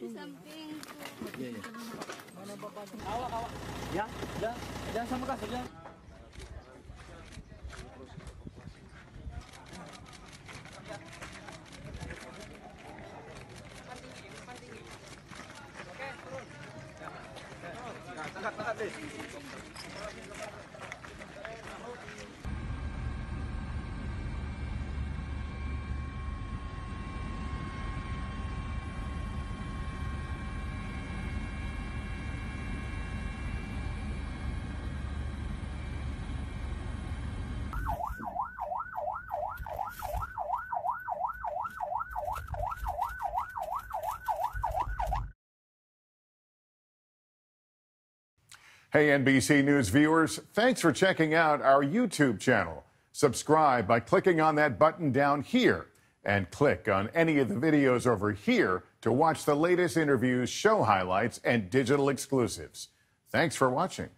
Di samping po. Awak. Ya, jangan sama kasar, jangan. Tengah deh. Hey, NBC News viewers, thanks for checking out our YouTube channel. Subscribe by clicking on that button down here and click on any of the videos over here to watch the latest interviews, show highlights, and digital exclusives. Thanks for watching.